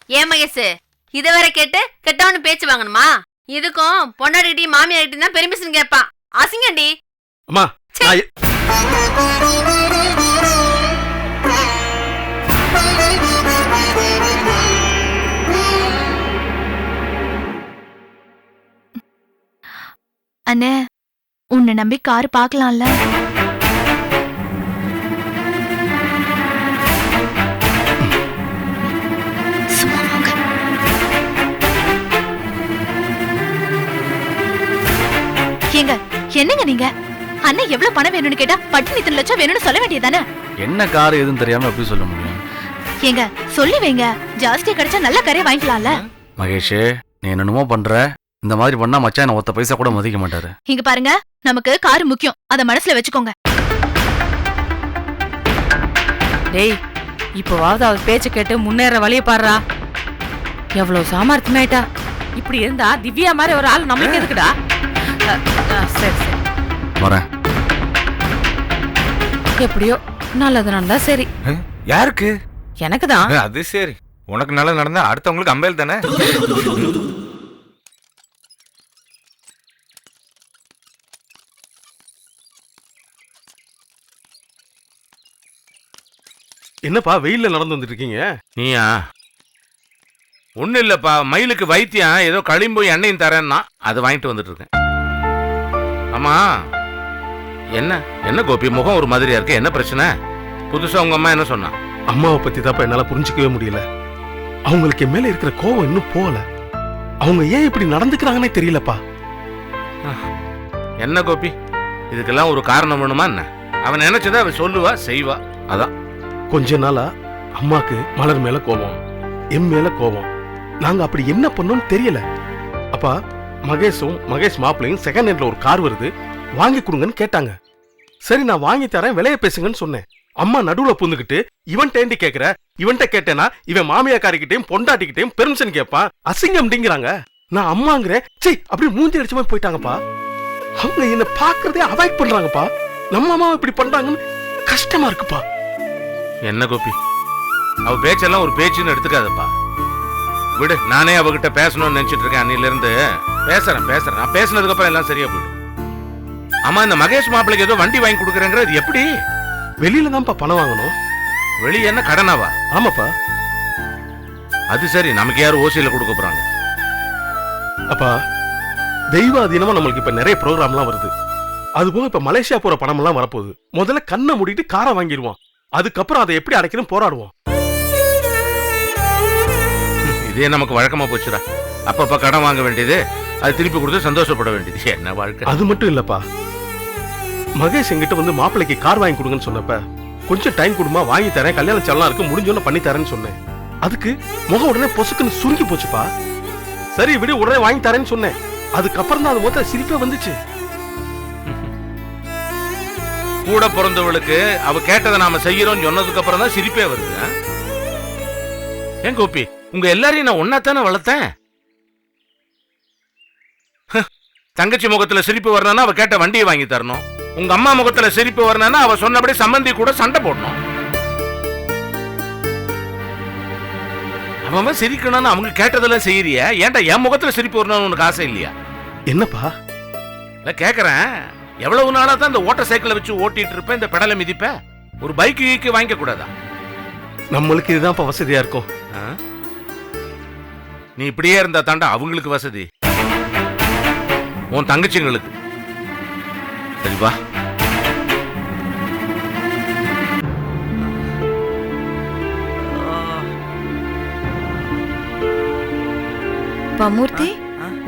ஏன் மகேஷ், இத வேற கேட்டு கெட்டவனு பேச்சு வாங்கணுமா? இதுக்கும் பொண்டாடிக்கிட்டி மாமியார்கிட்ட தான் பெர்மிஷன் கேட்பான். அசிங்கண்டி. அம்மா அண்ணே, உன்னை நம்பி கார் பார்க்கலாம்ல? ஏங்க, என்னங்க நீங்க? அண்ணன் எவ்வளவு பணம் வேணும்னு கேட்டா பட்டினி 3 லட்சம் வேணும்னு சொல்ல வேண்டியதானே? என்ன கார் எதுன்னு தெரியாம எப்படி சொல்ல முடியும்? ஏங்க சொல்லி வைங்க, ஜாஸ்தியா கிடைச்சா நல்ல காரே வாங்கிக்கலாம்ல. மகேஷ், நீ என்னமோ பண்ற. இந்த மாதிரி பண்ணா மச்சான் என்ன ஒத்த பைசா கூட மதிக்க மாட்டாரு. இங்க பாருங்க, நமக்கு கார் முக்கியம், அத மனசுல வச்சுக்கோங்க. டேய், இப்போவாவது அவர் பேச்ச கேட்டு முன்னேற வழிய பாடுறா. எவ்வளவு சாமர்த்தியமாயிட்டா. இப்படி இருந்தா திவ்யா மாதிரி ஒரு ஆள் நம்மளுக்கு எதுக்குடா? சரி சரி வரேன். எப்படியோ நல்லது நடந்தா சரி. யாருக்கு? எனக்கு தான். அது சரி, உனக்கு நல்லது நடந்தா அடுத்தவங்களுக்கு அம்பேல் தானே. என்னப்பா வெயில்ல நடந்து வந்துட்டு இருக்கீங்க? நீயா? ஒன்னும் இல்லப்பா, மயிலுக்கு வைத்தியம் ஏதோ களிம்பு எண்ணெயும் தரேன்னா அது வாங்கிட்டு வந்துட்டு இருக்கேன். ஆமா, என்ன என்ன கோபி, முகம் ஒரு மாதிரியா இருக்கு, என்ன பிரச்சனை? புதுசா உங்க அம்மா என்ன சொன்னா? அம்மாவை பத்தி தான் என்னால புரிஞ்சுக்கவே முடியல. அவங்களுக்கு மேல இருக்கிற கோவம் இன்னும் போகல. அவங்க ஏன் இப்படி நடந்துக்கிறாங்கன்னே தெரியலப்பா. என்ன கோபி, இதுக்கெல்லாம் ஒரு காரணம் வேணுமா என்ன? அவன் நினைச்சதை அவன் சொல்லுவா செய்வா, அதான். கொஞ்ச நாளா அம்மாக்கு மலர் மேல கோவம், எம் மேல கோவம். நாங்க அப்படி என்ன பண்ணோம்னு தெரியல. அப்பா, மகேஷ் மாப்பிள்ளையும் செகண்ட் ஹேண்ட்ல ஒரு கார் வருது, வாங்கி கொடுங்கன்னு கேட்டாங்க. சரி, நான் வாங்கி தரேன், விலைய பேசுங்கன்னு சொன்னேன். அம்மா நடுவுல புந்துக்கிட்டு இவன் டேண்டி கேக்குற, இவன்ட்ட கேட்டேனா இவன் மாமியாக்காரிக்கிட்டையும் பொண்டாட்டிக்கிட்டையும் பெர்மிஷன் கேட்பான், அசிங்கம் அப்படிங்கிறாங்க. நான் அம்மாங்கிறேன், சரி அப்படி மூஞ்சி அடிச்ச மாதிரி போயிட்டாங்கப்பா. அவங்க என்ன பாக்குறதே அவாய்ட் பண்றாங்கப்பா. நம்ம அம்மா இப்படி பண்றாங்கன்னு கஷ்டமா இருக்குப்பா. என்ன கோபி, அவ பேச்செல்லாம் ஒரு பேச்சுன்னு எடுத்துக்காதப்பா. விடு, நானே அவகிட்ட பேசணும்னு நினைச்சிட்டு இருக்கேன். அன்னில இருந்து பேசுறேன். நான் பேசினதுக்கு அப்புறம் எல்லாம் சரியா போயிடும். ஆமா, இந்த மகேஷ் மாப்பிளைக்கு ஏதோ வண்டி வாங்கி கொடுக்குறேங்கிறது எப்படி? வெளியில தான்ப்பா பணம் வாங்கணும். வெளியே என்ன கடனாவா? ஆமாப்பா. அது சரி, நமக்கு யாரும் ஓசியில கொடுக்க போறாங்க? அப்பா, தெய்வாதீனமா நம்மளுக்கு இப்ப நிறைய ப்ரோக்ராம்லாம் வருது. அதுபோக இப்ப மலேசியா போற பணம் எல்லாம் வரப்போகுது. முதல்ல கண்ணை மூடிட்டு காரை வாங்கிடுவோம், அதுக்கப்புறம் அதை எப்படி அடைக்கணும் போராடுவோம். இதே நமக்கு வழக்கமா போச்சுடா. அப்பப்ப கடன் வாங்க வேண்டியது, அது திருப்பி கொடுத்து சந்தோஷப்பட வேண்டியது. என்ன வாழ்க்கை! அது மட்டும் இல்லப்பா, மகேஷ் என்கிட்ட வந்து மாப்பிள்ளைக்கு கார் வாங்கி கொடுங்கன்னு சொன்னப்ப, கொஞ்சம் டைம் கொடுமா, வாங்கி தரேன், கல்யாணம் செல்லாம் இருக்கு, முடிஞ்சோன்னு பண்ணி தரேன்னு சொன்னேன். அதுக்கு முகம் உடனே பொசுக்குன்னு சுருங்கி போச்சுப்பா. சரி விடு, உடனே வாங்கி தரேன்னு சொன்னேன். அதுக்கப்புறம் தான் அது மொத்த சிரிப்பே வந்துச்சு. கூட பிறந்தவளுக்கு அவ கேட்டதை நாம செய்யறோம் சொன்னதுக்கு அப்புறம் தான் சிரிப்பே வருது. ஏன் கோபி, உங்க எல்லாரையும் நான் ஒன்னாத்தானே வளர்த்தேன். தங்கச்சி முகத்துல சிரிப்பு வரணும்னா அவ கேட்ட வண்டியை வாங்கி தரணும். உங்க அம்மா முகத்துல சிரிப்பு வரணும்னா அவ சொன்னபடி சம்பந்தி கூட சண்டை போடணும். அவன் சிரிக்கணும்னு அவங்க கேட்டதெல்லாம் செய்யறிய, ஏன்டா என் முகத்துல சிரிப்பு வரணும்னு உனக்கு ஆசை இல்லையா? என்னப்பா? இல்ல கேக்குறேன், எவ்வளவு நாளா தான் இந்த ஓட்ட சைக்கிளை வச்சு ஓட்டிட்டு இருப்பேன், இந்த பெடலை மிதிப்ப? ஒரு பைக்கு வாங்க கூடாதா? நம்மளுக்கு இதுதான் வசதியா இருக்கும். நீ இப்படியே இருந்தா தாண்டா அவங்களுக்கு வசதி, உன் தங்கச்சிங்களுக்கு. சரி வா. மூர்த்தி,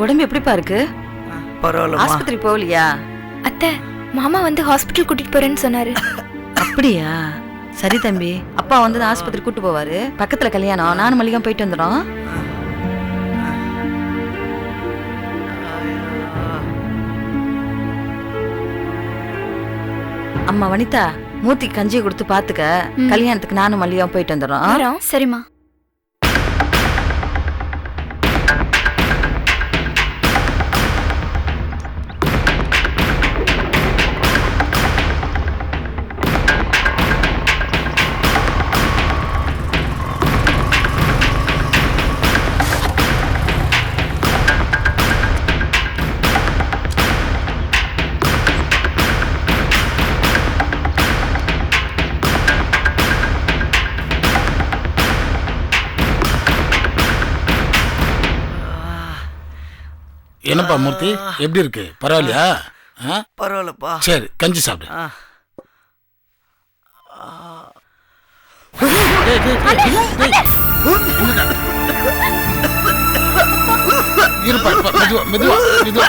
உடம்பு எப்படிப்பா இருக்கு? பரவாயில்ல. ஆஸ்பத்திரி போகலையா? அத்தை, மாமா வந்து ஹாஸ்பிட்டல் கூட்டிட்டு போறேன்னு சொன்னாரு. அப்படியா? சரி தம்பி, அப்பா வந்து ஆஸ்பத்திரி கூட்டு போவாரு. பக்கத்துல கல்யாணம், நானும் மல்லிகா போயிட்டு வந்துடும். அம்மா வனிதா, மூர்த்திக்கு கஞ்சியை கொடுத்து பாத்துக்க. கல்யாணத்துக்கு நானும் மல்லிகா போயிட்டு வந்துடும். சரிம்மா. என்னப்பா மூர்த்தி, எப்படி இருக்கு? பரவாயில்லையா? பரவாயில்லப்பா. சரி, கஞ்சி சாப்பிடு. ஆ. டேய், டேய், டேய், டேய். என்னடா? இருப்பா, இருப்பா, மெதுவா, மெதுவா, மெதுவா.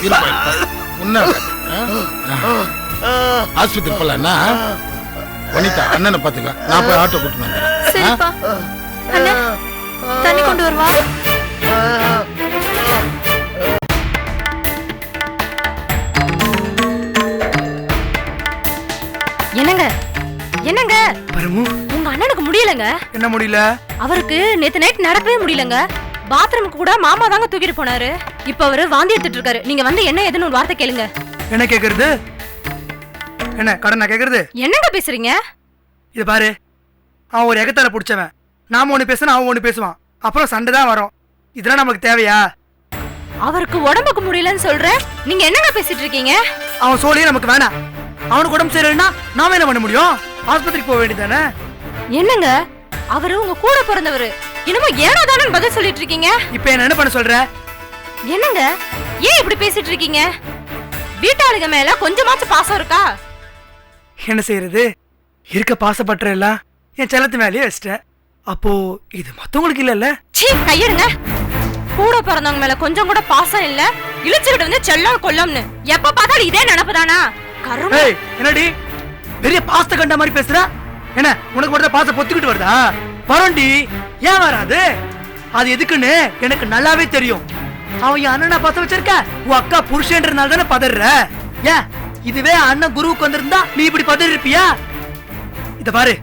இருப்பா, இருப்பா. ஒண்ணும் ஆகாது. ஆஸ்பத்திரி போலாம்னா வனிதா அண்ணனை பாத்துக்க. நான் போய் ஆட்டோ கூட்டிட்டு வந்துடுறேன். சரிப்பா. அண்ணா, தண்ணி கொண்டு வருவா. என்னங்க என்னங்க பரமு, உங்க அண்ணனுக்கு முடியலங்க. என்ன முடியல? அவருக்கு நேத்து நைட் நடக்கவே முடியலங்க. பாத்ரூமுக்கு கூட மாமா தாங்க தூக்கிட்டு போனாரு. இப்ப அவரு வாந்தி எடுத்துட்டு இருக்காரு. நீங்க வந்து என்ன ஏதுன்னு ஒரு வார்த்தை கேளுங்க. என்ன கேக்குறது? என்ன கடனா கேக்குறது? என்னங்க பேசுறீங்க? இது பாரு, அவன் ஒரு எகத்தால பிடிச்சவன். நாம ஒண்ணு பேசுனா அவன் ஒண்ணு பேசுவான். அப்புறம் சண்டை தான் வரும். இதெல்லாம் நமக்கு தேவையா? அவருக்கு உடம்புக்கு முடியலன்னு சொல்றேன், நீங்க என்னங்க பேசிட்டு இருக்கீங்க? அவன் சோழியே நமக்கு வேணாம். அவனுக்கு உடம்பு சரியில்லைன்னா நாம என்ன பண்ண முடியும்? ஆஸ்பத்திரிக்கு போக வேண்டியதானே? என்னங்க, அவரு உங்க கூட பிறந்தவரு. என்னமோ ஏனோ தானு பதில் சொல்லிட்டு இருக்கீங்க. இப்ப என்ன பண்ண சொல்ற? என்னங்க, ஏன் இப்படி பேசிட்டு இருக்கீங்க? வீட்டாளுங்க மேல கொஞ்சமாச்சும் பாசம் இருக்கா? என்ன செய்யறது? இருக்க பாசப்பற்ற எல்லாம் என் செல்லத்து மேலேயே வச்சிட்டேன். அப்போ இது மத்தவங்களுக்கு இல்லல்ல? சீ, கையெடுங்க. கூட பிறந்தவங்க மேல கொஞ்சம் கூட பாசம் இல்ல, இழுச்சுக்கிட்டு வந்து செல்லம் கொல்லம்னு எப்ப பார்த்தாலும் இதே நினைப்புதானா? கரும. ஏய், என்னடி பெரிய பாசத்தை கண்ட மாதிரி பேசுற? என்ன உனக்கு மட்டும் பாசம் பொத்துக்கிட்டு வருதா? வரண்டி, ஏன் வராது? அது எதுக்குன்னு எனக்கு நல்லாவே தெரியும். அவன் என் அண்ணனா பாசம் வச்சிருக்க, உன் அக்கா புருஷன்றனால தானே பதற. ஏன் இதுவே அண்ணன் குருவுக்கு வந்திருந்தா நீ இப்படி பதறி இருப்பியா? இத பாரு,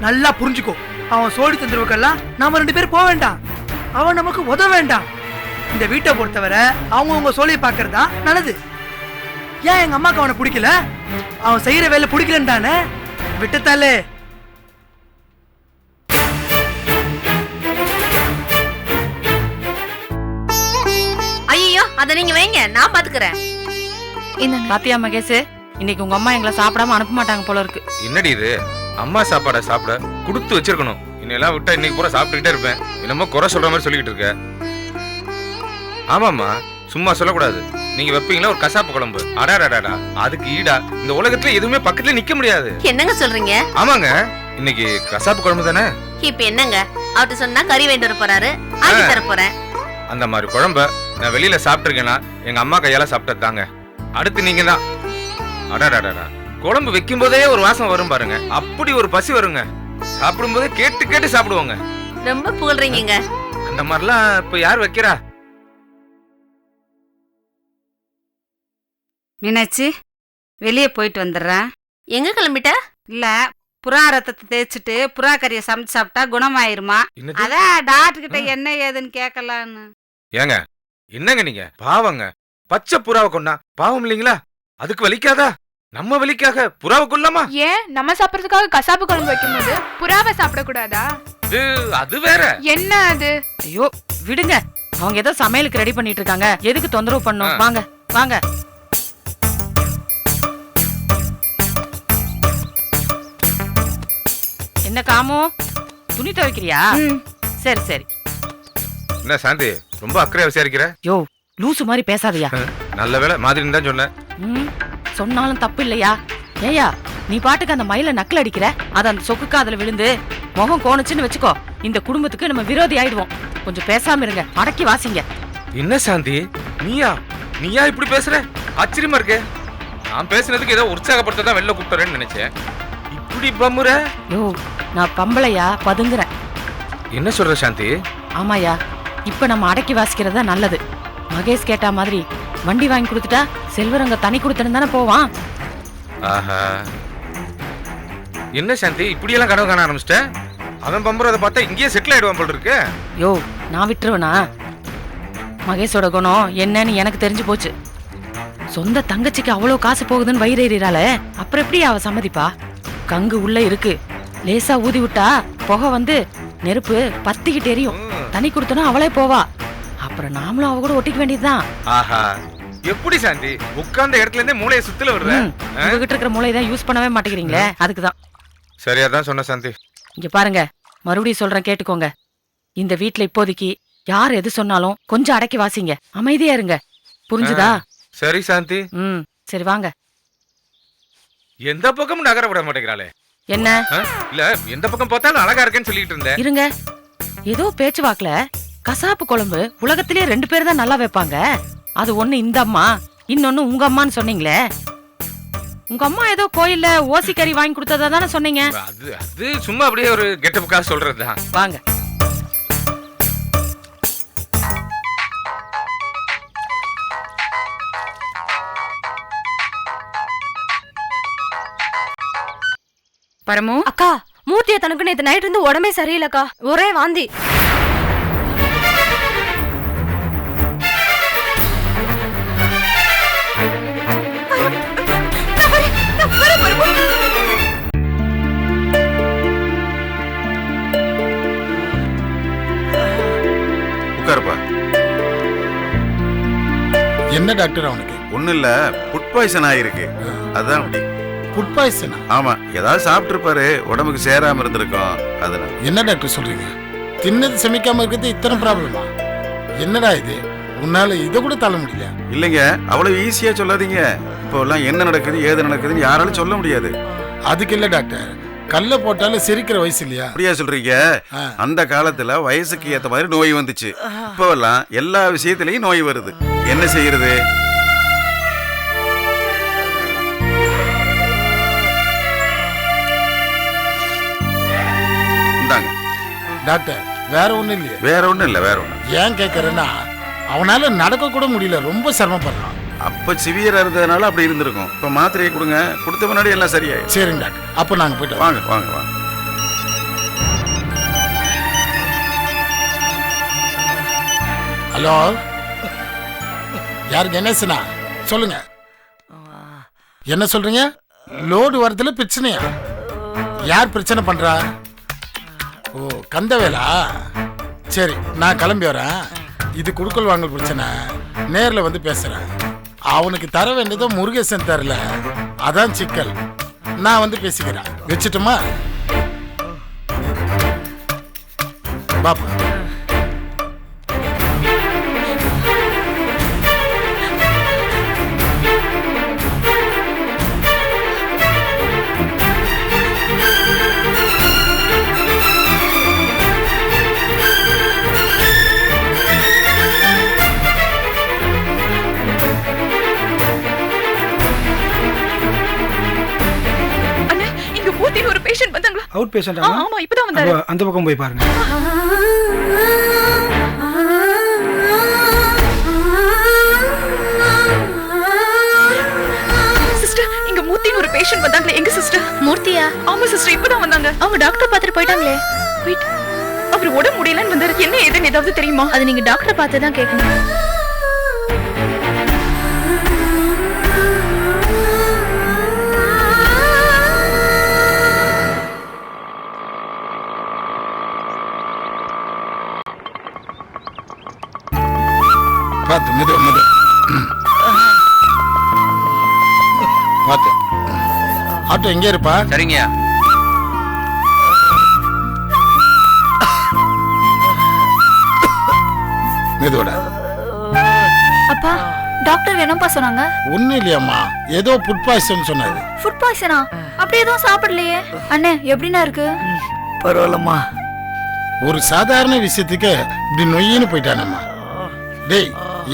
நல்லா புரிஞ்சுக்கோ. அவன் சோடி தந்துருவுக்கெல்லாம் நாம 2 பேரும் போக வேண்டாம். அவன் நமக்கு உதவ வேண்டாம். இந்த வீட்டை பொறுத்தவரை அவங்க சோழியை பாக்குறதா நல்லது. ஏன் எங்க அம்மாக்கு அவனை பிடிக்கல? அவன் செய்யற வேலை பிடிக்கலன்னு தானே விட்டுத்தாலே. ஐயோ, அத நீங்க வைங்க, நான் பாத்துக்கிறேன். பாத்தியா மகேஷ், இன்னைக்கு உங்க அம்மா எங்களை சாப்பிடாம அனுப்ப மாட்டாங்க போல இருக்கு. என்னடி இது? அம்மா சாப்பாடை சாப்பிட கொடுத்து வச்சிருக்கணும். இன்னெல்லாம் விட்டா இன்னைக்கு பூரா சாப்பிட்டுக்கிட்டே இருப்பேன். என்னமோ குறை சொல்ற மாதிரி சொல்லிக்கிட்டு இருக்க. ஆமாம்மா, சும்மா சொல்லக்கூடாது. நீங்க வைப்பீங்களா ஒரு கசாப்பு குழம்பு, அடாடாடா, அதுக்கு ஈடா இந்த உலகத்துல எதுவுமே பக்கத்துல நிக்க முடியாது. என்னங்க சொல்றீங்க? ஆமாங்க, இன்னைக்கு கசாப்பு குழம்பு தானே. இப்ப என்னங்க, அவர்கிட்ட சொன்னா கறி வேண்டு வர போறாரு, ஆக்கி தர போறேன். அந்த மாதிரி குழம்ப நான் வெளியில சாப்பிட்டுருக்கேன்னா எங்க அம்மா கையால சாப்பிட்டது தாங்க. அடுத்து நீங்க தான். அடாடாடா, குழம்பு வைக்கும் போதே ஒரு வாசம் வரும் பாருங்க, அப்படி ஒரு பசி வருங்க. சாப்பிடும் போதே கேட்டு கேட்டு சாப்பிடுவாங்க. ரொம்ப புகழ்றீங்க. அந்த மாதிரிலாம் இப்ப யார் வைக்கிறா? மீனாட்சி, வெளியே போயிட்டு வந்துடுறேன். எங்க கிளம்பிட்ட? இல்ல, புறா ரத்தத்தை தேய்ச்சிட்டு புறா கறியை சமைச்சு சாப்பிட்டா குணமாயிருமா. என்னது? அதான் டாக்டர் கிட்ட என்ன ஏதுன்னு கேட்கலான்னு. ஏங்க, என்னங்க நீங்க? பாவங்க, பச்சை புறாவை கொண்டா பாவம் இல்லைங்களா? அதுக்கு வலிக்காதா? நம்ம வலிக்காக புறாவை கொல்லாமா? ஏன் நம்ம சாப்பிடறதுக்காக கசாப்பு குழம்பு வைக்கும்போது புறாவை சாப்பிடக்கூடாதா? அது வேற. என்ன அது? ஐயோ விடுங்க, அவங்க ஏதோ சமையலுக்கு ரெடி பண்ணிட்டு இருக்காங்க, எதுக்கு தொந்தரவு பண்ணும்? வாங்க வாங்க. என்ன காமு, துணி துவைக்கிறியா? சரி சரி. என்ன சாந்தி, ரொம்ப அக்கறையா விசாரிக்கிற? யோ, லூசு மாதிரி பேசாதயா. நல்ல வேலை மாதிரி தான் சொன்னேன். சொன்னாலும் தப்பு இல்லையா? ஏயா, நீ பாட்டுக்கு அந்த மயில நக்கல் அடிக்கிற, அது அந்த சொக்கு காதுல விழுந்து முகம் கோணுச்சுன்னு வச்சுக்கோ, இந்த குடும்பத்துக்கு நம்ம விரோதி ஆயிடுவோம். கொஞ்சம் பேசாம இருங்க, அடக்கி வாசிங்க. என்ன சாந்தி, நீயா இப்படி பேசுற? ஆச்சரியமா இருக்கு. நான் பேசுனதுக்கு ஏதோ உற்சாகப்படுத்த தான் வெளில கூப்பிட்டுறேன்னு நினைச்சேன். இப்படி பம்முற? யோ, நான் பம்பளையா பதுங்குறேன். என்ன சொல்ற சாந்தி? ஆமாயா, இப்ப நம்ம அடக்கி வாசிக்கிறதா நல்லது. மகேஷ் கேட்டா மாதிரி வண்டி வாங்கி கொடுத்துட்டா செல்வரங்க தனி கொடுத்துன்னு தானே போவான். ஆஹா, என்ன சாந்தி இப்படியெல்லாம் கனவு காண ஆரம்பிச்சிட்ட? அவன் பம்புறதை பார்த்தா இங்கேயே செட்டில் ஆயிடுவான் போல இருக்கு. யோ, நான் விட்டுருவனா? மகேஷோட குணம் என்னன்னு எனக்கு தெரிஞ்சு போச்சு. சொந்த தங்கச்சிக்கு அவ்வளவு காசு போகுதுன்னு வயிறேறாளே, அப்புறம் எப்படி அவ சம்மதிப்பா? கங்கு உள்ள இருக்கு, லேசா ஊதி விட்டா புகை வந்து நெருப்பு பத்திக்கிட்டு எரியும். தனி கொடுத்தனா அவளே போவா, அப்புறம் நாமளும் அவ கூட ஒட்டிக்க வேண்டியதுதான். ஆஹா, எப்படி சாந்தி உட்கார்ந்த இடத்துல இருந்தே மூளையை சுத்தல விடுற? உங்ககிட்ட இருக்கிற மூளையதான் யூஸ் பண்ணவே மாட்டேங்கிறீங்களே, அதுக்குதான். சரியா தான் சொன்ன சாந்தி. இங்க பாருங்க, மறுபடியும் சொல்றேன் கேட்டுக்கோங்க. இந்த வீட்டுல இப்போதைக்கு யார் எது சொன்னாலும் கொஞ்சம் அடக்கி வாசிங்க, அமைதியா இருங்க. புரிஞ்சுதா? சரி சாந்தி. ம், சரி வாங்க. எந்த பக்கமும் நகர விட மாட்டேங்கிறாளே. என்ன? இல்ல எந்த பக்கம் பார்த்தாலும் அழகா இருக்கேன்னு சொல்லிட்டு இருந்தேன். இருங்க, ஏதோ பேச்சுவாக்குல கசாப்பு குழம்பு உலகத்திலேயே 2 பேர் தான் நல்லா வைப்பாங்க. அது ஒண்ணு இந்த அம்மா, இன்னொன்னு உங்க அம்மான்னு சொன்னீங்களே. உங்க அம்மா ஏதோ கோயில்ல ஓசிக்கறி வாங்கி கொடுத்ததா தானே சொன்னீங்க. அது சும்மா அப்படியே ஒரு கெட்டப்புக்காக சொல்றதுதான். வாங்க. பரமு அக்கா, மூர்த்திய தனக்கு நேத்து நைட் இருந்து உடம்பே சரியில்லக்கா, ஒரே வாந்தி. உட்காருப்பா. என்ன டாக்டர் அவனுக்கு? ஒன்றும் இல்லை, ஃபுட் பாய்சன் ஆகிருக்கு. அதுதான் அப்படி. ஃபுட் பாய்சனா? ஆமாம், ஏதாவது சாப்பிட்ருப்பாரு, உடம்புக்கு சேராமல் இருந்திருக்கும். அதனால். என்ன டாக்டர் சொல்றீங்க? தின்னது செமிக்காம இருக்கிறது இத்தனை ப்ராப்ளமா? என்னடா இது, உன்னால இதை கூட தள்ள முடியல? இல்லைங்க, அவ்வளோ ஈஸியாக சொல்லாதீங்க. இப்போ எல்லாம் என்ன நடக்குது ஏது நடக்குதுன்னு யாராலும் சொல்ல முடியாது. அதுக்கு இல்லை டாக்டர், கல்ல போட்டாலும் சிரிக்கிற வயசு இல்லையா? அப்படியா சொல்றீங்க? அந்த காலத்துல வயசுக்கு ஏற்ற மாதிரி நோய் வந்துச்சு. இப்போவெல்லாம் எல்லா விஷயத்திலையும் நோய் வருது. என்ன செய்யறது? இந்தாங்க டாக்டர். வேற ஒண்ணும் இல்லையே? வேற ஒண்ணும் இல்லை, வேற ஒண்ணு. ஏன் கேட்கறேன்னா, அவனால நடக்க கூட முடியல, ரொம்ப சிரமப்படுறான். அப்ப சிவியரா இருந்ததுனால அப்படி இருந்திருக்கும். இப்ப மாத்திரையை கொடுங்க, கொடுத்த முன்னாடி எல்லாம் சரியாயிடும். சரிங்க டாக்டர், அப்ப நாங்க போயிட்டு வாங்க வாங்க வாங்க. ஹலோ, யாரு? கணேசனா? சொல்லுங்க. என்ன சொல்றீங்க? லோடு வரதுல பிரச்சனையா? யார் பிரச்சனை பண்றா? ஓ, கந்தவேலா. சரி, நான் கிளம்பி வரேன். இது குடுக்கல் வாங்கல் பிரச்சனை, நேர்ல வந்து பேசுறேன். அவனுக்கு தர வேண்டியதோ முருகேசன் தரல, அதான் சிக்கல். நான் வந்து பேசிக்கிறேன். வச்சுட்டுமா? பாப்பா. Out patient. ஆமா, இப்பதான் வந்தாரு. அந்த பக்கம் போய் பாருங்க. சிஸ்டர், இங்க மூர்த்தின்னு ஒரு பேஷண்ட் வந்தாங்களே. எங்க சிஸ்டர்? மூர்த்தியா? ஆமா சிஸ்டர், இப்பதான் வந்தாங்க. அவங்க டாக்டர் பார்த்துட்டு போயிட்டாங்களே. அவர் உடம்பு முடியலன்னு வந்தாரு. என்ன ஏதுன்னு ஏதாவது தெரியுமா? அது நீங்க டாக்டர் பார்த்து தான் கேட்கணும். பார்த்து மெது மெது பார்த்து. ஆட்டோ எங்கே இருப்பா? சரிங்க. மெதுவோட. அப்பா, டாக்டர் என்னப்பா சொன்னாங்க? ஒன்னும் இல்லையம்மா, ஏதோ ஃபுட் பாய்சன் சொன்னாரு. ஃபுட் பாய்சனா? அப்படி எதுவும் சாப்பிடலையே. அண்ணே, எப்படின்னா இருக்கு? பரவாயில்லம்மா. ஒரு சாதாரண விஷயத்துக்கு இப்படி நொய்யின்னு போயிட்டானம்மா. டேய்,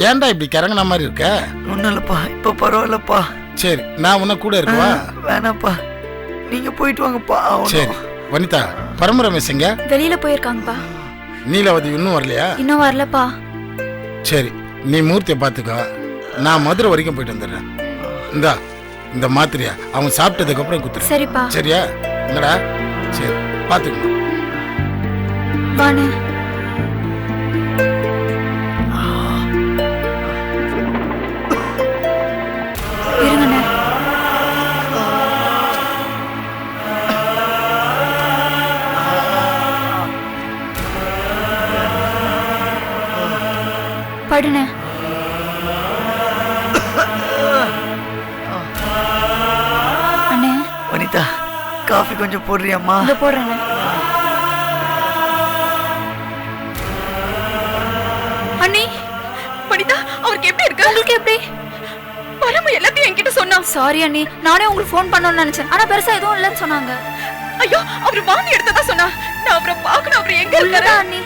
ஏன்டா இப்படி கிறங்கின மாதிரி இருக்க? ஒன்னும் இல்லப்பா, இப்ப பரவாயில்லப்பா. சரி, நான் உன்ன கூட இருக்கவா? வேணாப்பா, நீங்க போயிட்டு வாங்கப்பா. சரி. வனிதா, பரமரமேஷ் எங்க? வெளியில போயிருக்காங்கப்பா. நீலவதி இன்னும் வரலையா? இன்னும் வரலப்பா. சரி, நீ மூர்த்தியை பார்த்துக்கோ, நான் மதுரை வரைக்கும் போயிட்டு வந்துடுறேன். இந்தா, இந்த மாத்திரையா அவன் சாப்பிட்டதுக்கு அப்புறம் குத்துறேன். சரிப்பா. சரியா? என்னடா? சரி, பார்த்துக்கோ. வாணே. இருங்கண்ணே. படுனே. அண்ணே. வனிதா, காஃபி கொஞ்சம் போடுறியாம்மா? இந்த போடுறேண்ணே. அண்ணி வனிதா அவருக்கு எப்படி இருக்கு? உங்களுக்கு எப்படி? பரம எல்லாத்தையும் என்கிட்ட சொன்னா. சாரி அண்ணி, நானே உங்களுக்கு ஃபோன் பண்ணணும்னு நினைச்சேன். ஆனா பெருசா எதுவும் இல்லைன்னு சொன்னாங்க. ஐயோ அவர் வாந்தி எடுத்ததா சொன்னா. நான் அவரை பார்க்கணும். அவர் எங்க இருக்காரு? அண்ணி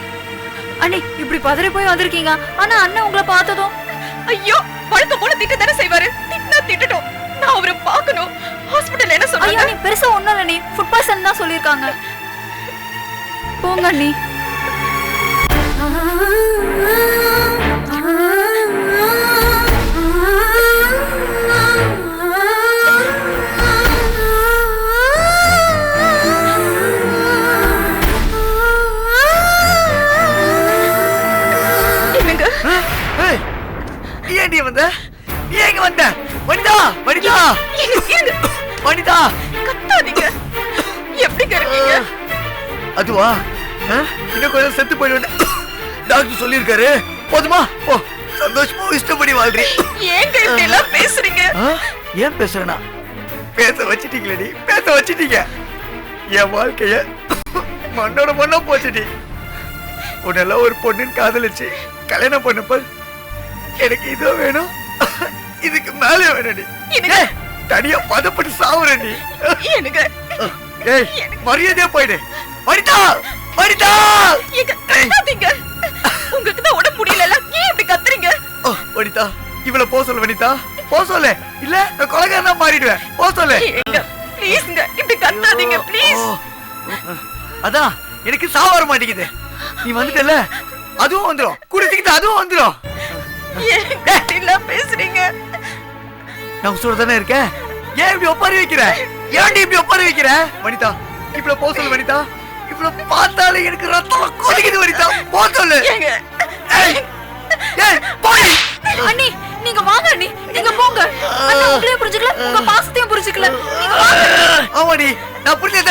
அண்ணி இப்படி பதறி போய் வந்திருக்கீங்க. ஆனா அண்ணன் உங்களை பார்த்ததும் ஐயோ வழக்கம் போல திட்டு தானே செய்வாரு. திட்டினா திட்டட்டும். நான் அவரை பார்க்கணும். ஹாஸ்பிடல் என்ன சொன்னாங்க? ஐயோ நீ பெருசா ஒண்ணும் இல்ல நீ ஃபுட் பாய்சன் தான் சொல்லிருக்காங்க. போங்க அண்ணி. ஏண்டி வந்த? நீ எங்க வந்த? வனிதா வனிதா வனிதா கத்தாதீங்க. எப்படி இருக்கீங்க? அதுவா இன்னும் கொஞ்சம் செத்து போயிடுவேன் டாக்டர் சொல்லியிருக்காரு. போதுமா? ஓ சந்தோஷமா இஷ்டப்படி வாழ்றீ. ஏங்க இப்படி எல்லாம் பேசுறீங்க? ஏன் பேசுறேனா? பேச வச்சிட்டீங்களேடி, பேச வச்சிட்டீங்க. என் வாழ்க்கைய மண்ணோட மண்ணா போச்சுடி. உன்னெல்லாம் ஒரு பொண்ணுன்னு காதலிச்சு கல்யாணம் பண்ணப்ப எனக்கு இதோ வேணும், இதுக்கு மேலே வேணும்டி. தனியா பதப்பட்டு சாவுறேன்டி. எனக்கு மரியாதையா போயிடு. வனிதா வனிதா கத்தாதீங்க. உங்களுக்கு தான் உடம்பு முடியல. ஏன் இப்படி கத்துறீங்க? வனிதா இவ்வளவு போ சொல்ல. வனிதா போ சொல்ல. இல்ல நான் கொலைகாரனா மாறிடுவேன். போ சொல்ல. ப்ளீஸ்ங்க இப்படி கத்தாதீங்க ப்ளீஸ். அதான் எனக்கு சாவ வர மாட்டேங்குது. நீ வந்துட்டல அதுவும் வந்துரும். குடிச்சிக்கிட்டு அதுவும் வந்துரும். ஏன் பேசுறீங்க? நான் உசுர தானே இருக்கேன். ஏன் இப்படி ஒப்பாரி வைக்கிற? ஏன்டி இப்படி ஒப்பாரி வைக்கிற? வனிதா இவ்வளவு போ சொல்லு. வனிதா இவ்வளவு பார்த்தாலே எனக்கு ரத்தம் கொதிக்குது. வனிதா போ சொல்லு. அண்ணி நீங்க வாங்க அண்ணி, நீங்க போங்க. அண்ணா உங்களையும் புரிஞ்சுக்கல, உங்க பாசத்தையும் புரிஞ்சுக்கல. ஆமாடி நான் புரிஞ்சேன்.